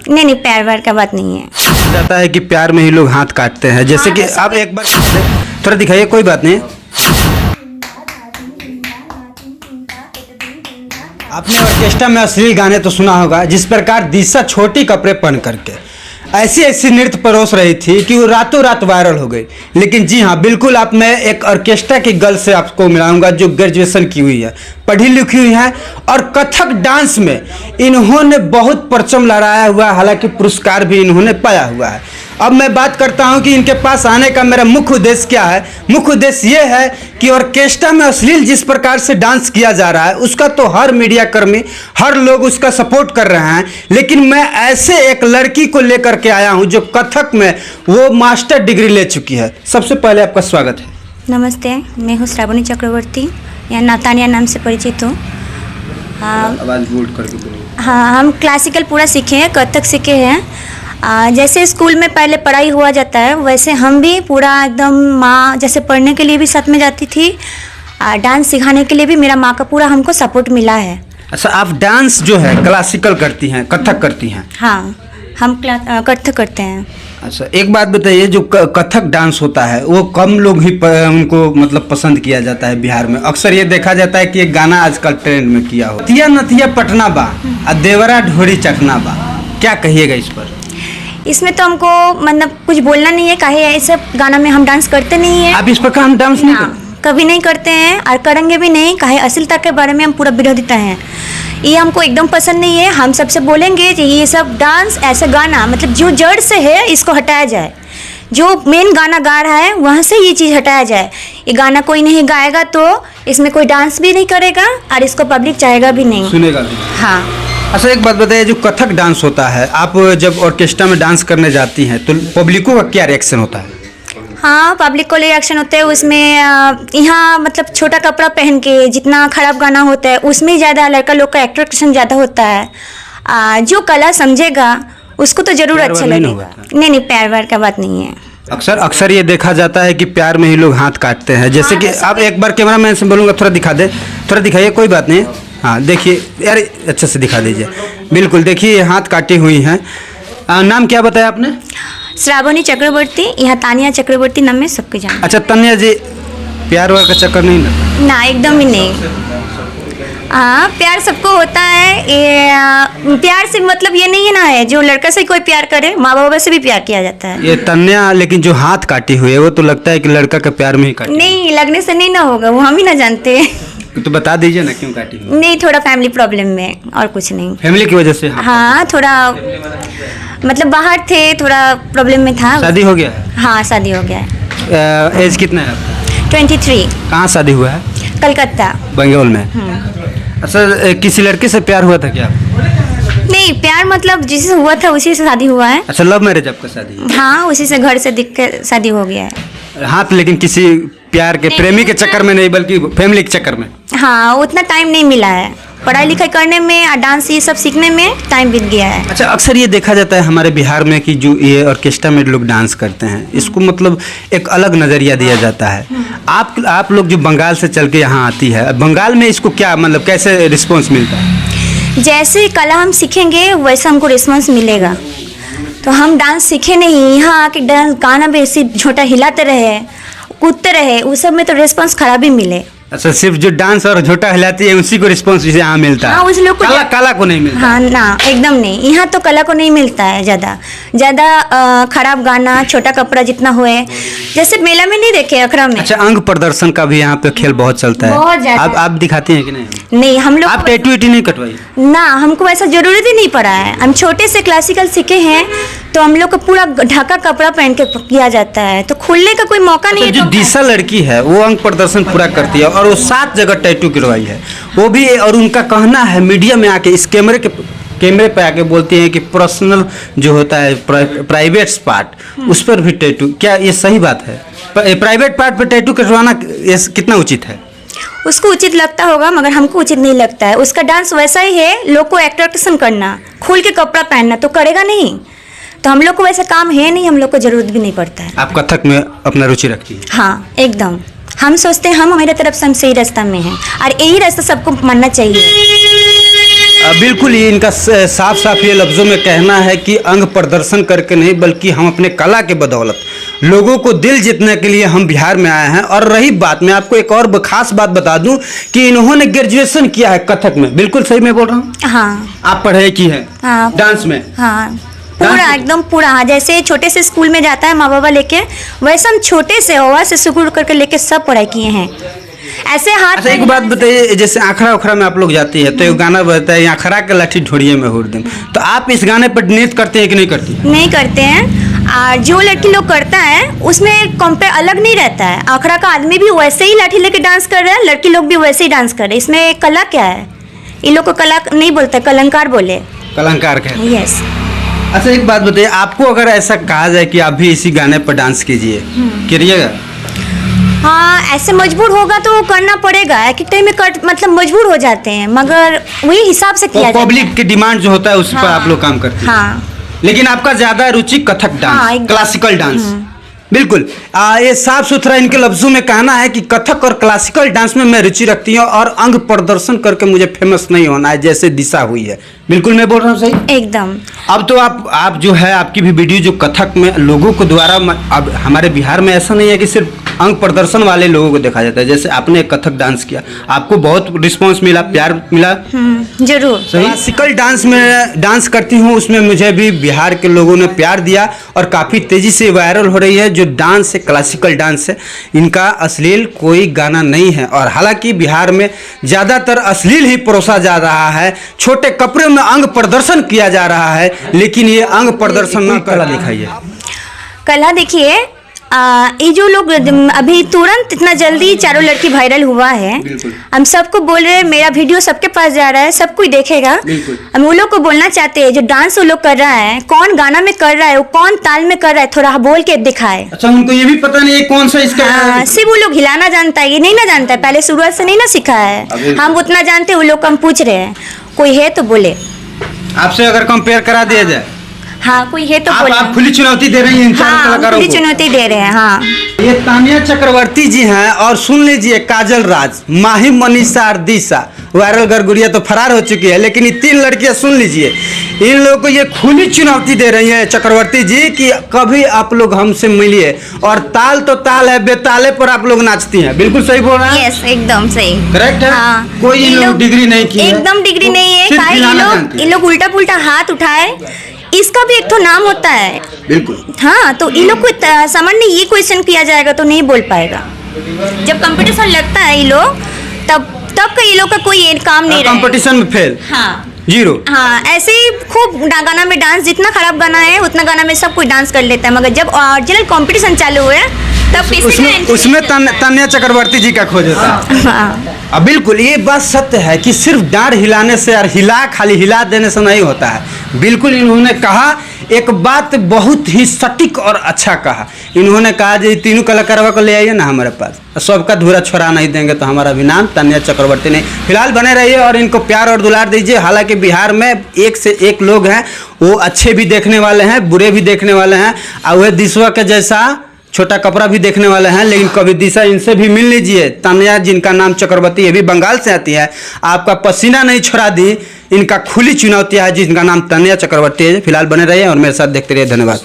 नहीं नहीं, प्यार व्यार का बात नहीं है। जाता है कि प्यार में ही लोग हाथ काटते हैं, जैसे कि आप एक बार थोड़ा दिखाइए, कोई बात नहीं। आपने ऑर्केस्ट्रा में अश्लील गाने तो सुना होगा, जिस प्रकार दिशा छोटी कपड़े पहन करके ऐसी ऐसी नृत्य परोस रही थी कि वो रातों रात वायरल हो गई। लेकिन जी हाँ, बिल्कुल आप मैं एक ऑर्केस्ट्रा की गर्ल से आपको मिलाऊंगा जो ग्रेजुएशन की हुई है, पढ़ी लिखी हुई है, और कथक डांस में इन्होंने बहुत परचम लहराया हुआ है, हालांकि पुरस्कार भी इन्होंने पाया हुआ है। अब मैं बात करता हूं कि इनके पास आने का मेरा मुख्य उद्देश्य क्या है। मुख्य उद्देश्य ये है कि ऑर्केस्ट्रा में अश्लील जिस प्रकार से डांस किया जा रहा है उसका तो हर मीडिया कर्मी, हर लोग उसका सपोर्ट कर रहे हैं, लेकिन मैं ऐसे एक लड़की को लेकर के आया हूं जो कथक में वो मास्टर डिग्री ले चुकी है। सबसे पहले आपका स्वागत है। नमस्ते, मैं हूँ श्रावणी चक्रवर्ती, यहाँ तानिया नाम से परिचित हूँ। आवाज बोल्ड करके बोलिए। हाँ, हम क्लासिकल पूरा सीखे हैं, कथक सीखे हैं। जैसे स्कूल में पहले पढ़ाई हुआ जाता है वैसे हम भी पूरा एकदम, माँ जैसे पढ़ने के लिए भी साथ में जाती थी, डांस सिखाने के लिए भी मेरा माँ का पूरा हमको सपोर्ट मिला है। अच्छा, आप डांस जो है क्लासिकल करती हैं, कथक करती हैं? हाँ, हम कथक करते हैं। अच्छा, एक बात बताइए, जो कथक डांस होता है वो कम लोग ही उनको मतलब पसंद किया जाता है बिहार में। अक्सर ये देखा जाता है कि एक गाना आजकल ट्रेंड में किया हो, नथिया नथिया पटना बा आ देवरा ढोरी चटना बा, क्या कहिएगा इस पर? इसमें तो हमको मतलब कुछ बोलना नहीं है, काहे ये सब गाना में हम डांस करते नहीं है। आप इस प्रकार हम डांस नहीं करते? कभी नहीं करते हैं और करेंगे भी नहीं, काहे अश्लीलता के बारे में हम पूरा विरोधिता हैं। ये हमको एकदम पसंद नहीं है। हम सबसे बोलेंगे कि ये सब डांस, ऐसा गाना मतलब जो जड़ से है इसको हटाया जाए, जो मेन गाना गा रहा है वहाँ से ये चीज़ हटाया जाए। ये गाना कोई नहीं गाएगा तो इसमें कोई डांस भी नहीं करेगा और इसको पब्लिक चाहेगा भी नहीं, सुनेगा भी। हाँ। अच्छा, एक बात बताइए, जो कथक डांस होता है, आप जब ऑर्केस्ट्रा में डांस करने जाती हैं तो पब्लिकों का क्या रिएक्शन होता है? हाँ, पब्लिक को रिएक्शन होते हैं उसमें। यहाँ मतलब छोटा कपड़ा पहन के जितना खराब गाना होता है उसमें ज़्यादा लड़का लोग का एट्रैक्शन ज़्यादा होता है। जो कला समझेगा उसको तो जरूर अच्छा लगेगा। नहीं नहीं, प्यार व्यार का बात नहीं है। अक्सर ये देखा जाता है कि प्यार में ही लोग हाथ काटते हैं, जैसे कि आप एक बार कैमरा मैन से बोलूँगा थोड़ा दिखा दे, थोड़ा दिखाइए, कोई बात नहीं। हाँ, देखिए यार, अच्छे से दिखा दीजिए। बिल्कुल, देखिए हाथ काटी हुई हैं। नाम क्या बताया आपने? श्रावणी चक्रवर्ती, यहाँ तानिया चक्रवर्ती नाम में सबके जान। अच्छा, तानिया जी, प्यार वार का चक्कर नहीं लगता? ना, एकदम ही नहीं। हाँ, प्यार सबको होता है। ये प्यार से मतलब ये नहीं है ना, है जो लड़का से कोई प्यार करे, माँ बाबा से भी प्यार किया जाता है। ये तानिया, लेकिन जो हाथ काटी हुई है वो तो लगता है कि लड़का का प्यार में ही काटी। नहीं, लगने से नहीं ना होगा, वो हम ही ना जानते। तो बता दीजिए ना क्यों काटी हुई? नहीं, थोड़ा फैमिली प्रॉब्लम में, और कुछ नहीं। फैमिली की वजह से? हाँ, थोड़ा मतलब बाहर थे, थोड़ा प्रॉब्लम में था। शादी हो गया? हाँ, शादी हो गया है। एज कितना है आपका? 23। कहाँ शादी हुआ है? कलकत्ता, बंगाल में। अच्छा, किसी लड़के से प्यार हुआ था क्या? नहीं, प्यार मतलब जिससे हुआ था उसी से शादी हुआ है। अच्छा, लव मैरिज आपका शादी? हाँ, उसी से घर से दिख के शादी हो गया है। हाँ, लेकिन किसी प्यार के प्रेमी के चक्कर में नहीं, बल्कि फैमिली के चक्कर में? हाँ, उतना टाइम नहीं मिला है, पढ़ाई लिखाई करने में और डांस ये सब सीखने में टाइम बीत गया है। अच्छा, अक्सर ये देखा जाता है हमारे बिहार में कि जो ये ऑर्केस्ट्रा में लोग डांस करते हैं इसको मतलब एक अलग नज़रिया दिया जाता है। आप लोग जो बंगाल से चल के यहाँ आती है, बंगाल में इसको क्या मतलब कैसे रिस्पॉन्स मिलता है? जैसे कला हम सीखेंगे वैसा हमको रिस्पॉन्स मिलेगा। तो हम डांस सीखे नहीं, यहाँ आके डांस गाना भी ऐसे झोटा हिलाते रहे, कूदते रहे, उस सब में तो रिस्पॉन्स खराब ही मिले। अच्छा, सिर्फ जो डांस और झोटा हिलाती है उसी को रिस्पॉन्स यहाँ मिलता है? हाँ, उस लोग को कला को नहीं मिलता? हाँ ना, एकदम नहीं। यहाँ तो कला को नहीं मिलता है ज़्यादा खराब गाना, छोटा कपड़ा जितना हुए, जैसे मेला में नहीं देखे, अखड़ा में। अच्छा, अंग प्रदर्शन का भी यहाँ पे खेल बहुत चलता है, बहुत ज़्यादा। आप दिखाती हैं कि नहीं? नहीं, हम लोग आप टैटू नहीं कटवाई? ना, हमको ऐसा जरूरत ही नहीं पड़ा है। हम छोटे से क्लासिकल सीखे हैं तो हम लोग को पूरा ढका कपड़ा पहन के किया जाता है, तो खुलने का कोई मौका नहीं है। जो दिशा लड़की है वो अंग प्रदर्शन पूरा करती है और वो 7 जगह टैटू करवाई है वो भी, और उनका कहना है मीडिया में आके इस कैमरे पे आके बोलती हैं कि पर्सनल जो होता है प्राइवेट पार्ट उस पर भी टैटू, क्या ये सही बात है? प्राइवेट पार्ट पे टैटू कटवाना कितना उचित है? उसको उचित लगता होगा मगर हमको उचित नहीं लगता है। उसका डांस वैसा ही है, लोग को अट्रैक्शन करना, खुल के कपड़ा पहनना तो करेगा नहीं। तो हम लोग को वैसा काम है नहीं, हम लोग को जरूरत भी नहीं पड़ता है। आप कथक में अपना रुचि रखती है? हाँ, एकदम। हम सोचते हैं हम हमारे तरफ से हम सही रास्ता में हैं और यही रास्ता सबको मानना चाहिए। बिल्कुल ही इनका साफ साफ ये लफ्ज़ों में कहना है कि अंग प्रदर्शन करके नहीं बल्कि हम अपने कला के बदौलत लोगों को दिल जीतने के लिए हम बिहार में आए हैं। और रही बात, मैं आपको एक और खास बात बता दूं कि इन्होंने ग्रेजुएशन किया है कथक में। बिल्कुल सही मैं बोल रहा हूँ? हाँ आप पढ़ाई की है? हाँ डांस में? हाँ पूरा एकदम पूरा। हाँ, जैसे छोटे से स्कूल में जाता है माँ बाबा लेके, वैसे हम छोटे से हवा से शुरू करके लेके सब पढ़ाई किए हैं। ऐसे हाथ अच्छा, एक बात बताइए, जैसे आखड़ा उखड़ा में आप लोग जाती है तो एक गाना बजता है, आखड़ा के लाठी ढोड़िए में हुर दूं, तो आप इस गाने पर नृत्य करते हैं कि नहीं करती? नहीं करते हैं। और जो लड़की लोग करता है उसमें कंपेयर अलग नहीं रहता है। आखड़ा का आदमी भी वैसे ही लाठी लेके डांस कर रहा है, लड़की लोग भी वैसे ही डांस कर रहे हैं। इसमें कला क्या है? इन लोग को कला नहीं बोलते, कलंकार बोले। कलंकार का? यस। अच्छा, एक बात बताइए, आपको अगर ऐसा कहा जाए कि आप भी इसी गाने पर डांस कीजिए, करिएगा? हाँ, ऐसे मजबूर होगा तो करना पड़ेगा। एक टाइम में मतलब मजबूर हो जाते हैं, मगर वही हिसाब से किया जाता है। पब्लिक की डिमांड जो होता है उस पर हाँ, आप लोग काम करते हैं। हाँ। लेकिन आपका ज्यादा रुचि कथक डांस, हाँ, एकदम। Classical dance. बिल्कुल। ये साफ सुथरा इनके लफ्जों में कहना है कि कथक और क्लासिकल डांस में मैं रुचि रखती हूँ और अंग प्रदर्शन करके मुझे फेमस नहीं होना है, जैसे दिशा हुई है। बिल्कुल मैं बोल रहा हूँ सही? एकदम। अब तो आप जो है आपकी भी वीडियो जो कथक में लोगों को द्वारा, अब हमारे बिहार में ऐसा नहीं है कि सिर्फ अंग प्रदर्शन वाले लोगों को देखा जाता है। जैसे आपने कथक डांस किया, आपको बहुत रिस्पांस मिला, प्यार मिला। जरूर। क्लासिकल डांस में डांस करती हूँ, उसमें मुझे भी बिहार के लोगों ने प्यार दिया और काफ़ी तेज़ी से वायरल हो रही है। जो डांस है, क्लासिकल डांस है, इनका अश्लील कोई गाना नहीं है। और हालांकि बिहार में ज़्यादातर अश्लील ही परोसा जा रहा है, छोटे कपड़े में अंग प्रदर्शन किया जा रहा है, लेकिन ये अंग प्रदर्शन न कला दिखाइए। कला देखिए, ये जो लोग अभी तुरंत इतना जल्दी चारों लड़की वायरल हुआ है, हम सबको बोल रहे हैं, मेरा वीडियो सबके पास जा रहा है, सब कोई देखेगा। हम वो लोग को बोलना चाहते हैं, जो डांस वो लोग कर रहा है, कौन गाना में कर रहा है, वो कौन ताल में कर रहा है, थोड़ा बोल के दिखाए। अच्छा, उनको ये भी पता नहीं है कौन सा इसका सिर्फ वो लोग हिलाना जानता है, ये नहीं ना जानता है, पहले शुरुआत से नहीं ना सीखा है। हम उतना जानते हैं, वो लोग को हम पूछ रहे हैं, कोई है तो बोले। आपसे अगर कंपेयर करा दिया जाए? हाँ, कोई है तो बोले। आप खुली चुनौती दे रही हैं इन चारों कलाकारों खुली को? चुनौती दे रहे हैं। हाँ, ये तानिया चक्रवर्ती जी हैं और सुन लीजिए काजल राज, माही, मनीषा और दिशा। वायरल गरगुड़िया तो फरार हो चुकी है, लेकिन ये 3 लड़कियां सुन लीजिए, इन लोगों को ये खुली चुनौती दे रही है चक्रवर्ती जी कि कभी आप लोग हमसे मिलिए। और ताल तो ताल है, बेताले पर आप लोग नाचती हैं। बिल्कुल सही बोल रहे हैं? यस, एकदम सही। करेक्ट है। हाँ, कोई इन लोग डिग्री नहीं की है, एकदम डिग्री नहीं है। सिर्फ हिलाना जानती ये लोग उल्टा पुल्टा हाथ उठाए, इसका भी एक तो नाम होता है। बिल्कुल। हाँ, तो इन लोग को सामान्य ये क्वेश्चन किया जाएगा तो नहीं बोल पाएगा। जब कंपटीशन लगता है ये लोग, तब का ये लोग का कोई काम नहीं रहेगा। कंपटीशन में फेल? हाँ, 0। हाँ, ऐसे ही खूब गाना में डांस, जितना खराब गाना है उतना गाना में सब कोई डांस कर लेता है, मगर जब ओरिजिनल कंपटीशन चालू हुए तब उसमें तान्या चक्रवर्ती जी का खोज होता है। हाँ। अब बिल्कुल ये बात सत्य है कि सिर्फ डांड हिलाने से और खाली हिला देने से नहीं होता है। बिल्कुल इन्होंने कहा एक बात बहुत ही सटीक और अच्छा कहा। इन्होंने कहा जो तीनों कलाकारों को ले आइए ना हमारे पास, सबका धूरा छोड़ा नहीं देंगे तो हमारा भी नाम तान्या चक्रवर्ती नहीं। फिलहाल बने रहिए और इनको प्यार और दुलार दीजिए। हालांकि बिहार में एक से एक लोग हैं, वो अच्छे भी देखने वाले हैं, बुरे भी देखने वाले हैं, और वह दिशवा के जैसा छोटा कपड़ा भी देखने वाले हैं। लेकिन कभी दिशा इनसे भी मिल लीजिए। तान्या जिनका नाम चक्रवर्ती, ये भी बंगाल से आती है, आपका पसीना नहीं छोड़ा दी। इनका खुली चुनौती है जिनका नाम तान्या चक्रवर्ती है। फिलहाल बने रहिए और मेरे साथ देखते रहिए। धन्यवाद।